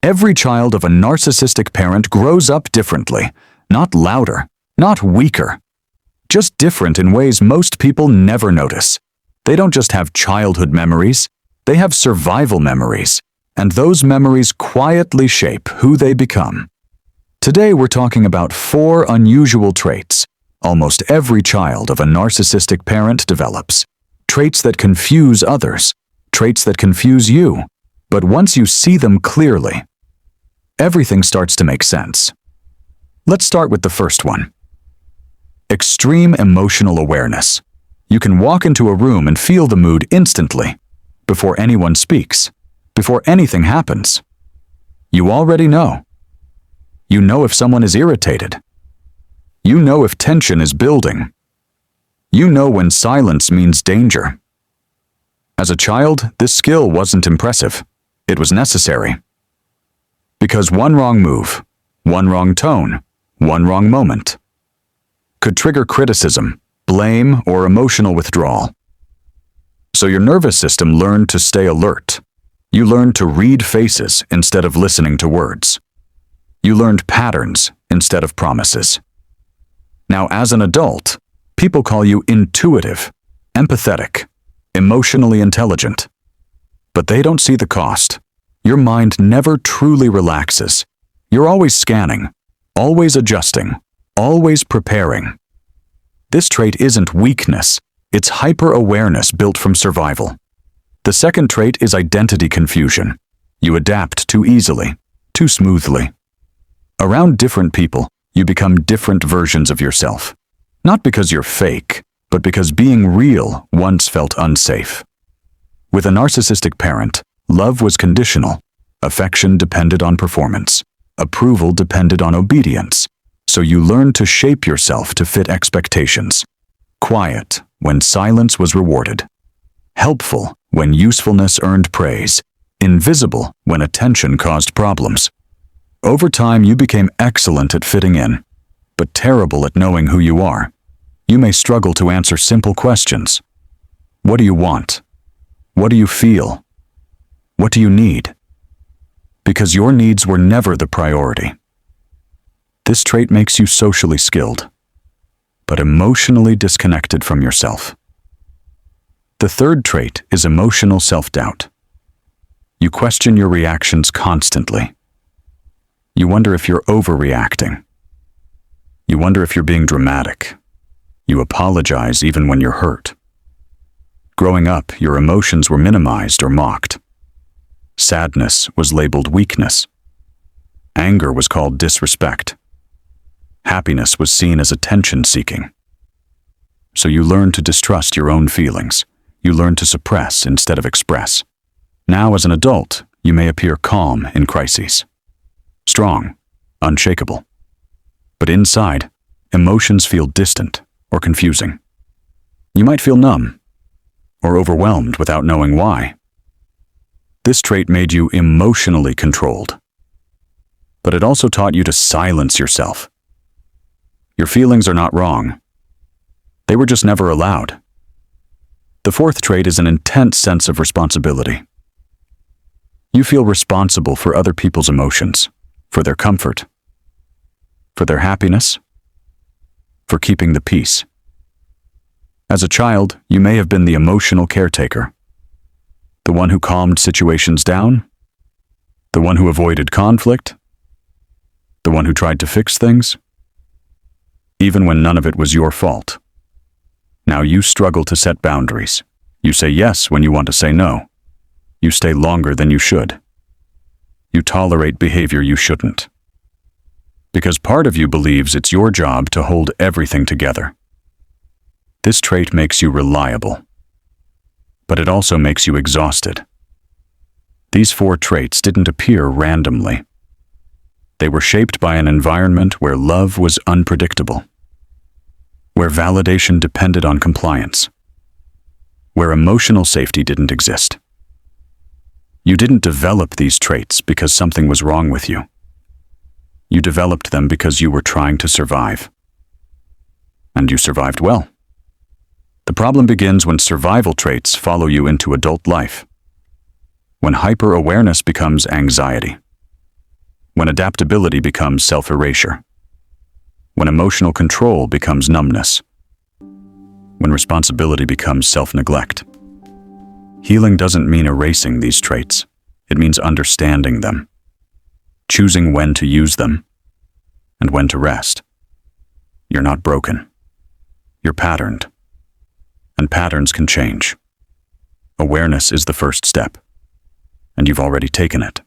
Every child of a narcissistic parent grows up differently, not louder, not weaker, just different in ways most people never notice. They don't just have childhood memories, they have survival memories, and those memories quietly shape who they become. Today we're talking about 4 unusual traits almost every child of a narcissistic parent develops. Traits that confuse others, traits that confuse you, but once you see them clearly, everything starts to make sense. Let's start with the first one. Extreme emotional awareness. You can walk into a room and feel the mood instantly, before anyone speaks, before anything happens. You already know. You know if someone is irritated. You know if tension is building. You know when silence means danger. As a child, this skill wasn't impressive. It was necessary. Because one wrong move, one wrong tone, one wrong moment could trigger criticism, blame, or emotional withdrawal. So your nervous system learned to stay alert. You learned to read faces instead of listening to words. You learned patterns instead of promises. Now, as an adult, people call you intuitive, empathetic, emotionally intelligent. But they don't see the cost. Your mind never truly relaxes. You're always scanning, always adjusting, always preparing. This trait isn't weakness, it's hyper-awareness built from survival. The second trait is identity confusion. You adapt too easily, too smoothly. Around different people, you become different versions of yourself. Not because you're fake, but because being real once felt unsafe. With a narcissistic parent, love was conditional. Affection depended on performance. Approval depended on obedience. So you learned to shape yourself to fit expectations. Quiet when silence was rewarded. Helpful when usefulness earned praise. Invisible when attention caused problems. Over time, you became excellent at fitting in, but terrible at knowing who you are. You may struggle to answer simple questions. What do you want? What do you feel? What do you need? Because your needs were never the priority. This trait makes you socially skilled, but emotionally disconnected from yourself. The third trait is emotional self-doubt. You question your reactions constantly. You wonder if you're overreacting. You wonder if you're being dramatic. You apologize even when you're hurt. Growing up, your emotions were minimized or mocked. Sadness was labeled weakness. Anger was called disrespect. Happiness was seen as attention-seeking. So you learned to distrust your own feelings. You learned to suppress instead of express. Now, as an adult, you may appear calm in crises. Strong, unshakable. But inside, emotions feel distant or confusing. You might feel numb or overwhelmed without knowing why. This trait made you emotionally controlled. But it also taught you to silence yourself. Your feelings are not wrong. They were just never allowed. The fourth trait is an intense sense of responsibility. You feel responsible for other people's emotions, for their comfort, for their happiness, for keeping the peace. As a child, you may have been the emotional caretaker, the one who calmed situations down, the one who avoided conflict, the one who tried to fix things, even when none of it was your fault. Now you struggle to set boundaries. You say yes when you want to say no. You stay longer than you should. You tolerate behavior you shouldn't. Because part of you believes it's your job to hold everything together. This trait makes you reliable, but it also makes you exhausted. These 4 traits didn't appear randomly. They were shaped by an environment where love was unpredictable, where validation depended on compliance, where emotional safety didn't exist. You didn't develop these traits because something was wrong with you. You developed them because you were trying to survive. And you survived well. The problem begins when survival traits follow you into adult life, when hyper-awareness becomes anxiety, when adaptability becomes self-erasure, when emotional control becomes numbness, when responsibility becomes self-neglect. Healing doesn't mean erasing these traits. It means understanding them, choosing when to use them, and when to rest. You're not broken. You're patterned. And patterns can change. Awareness is the first step, and you've already taken it.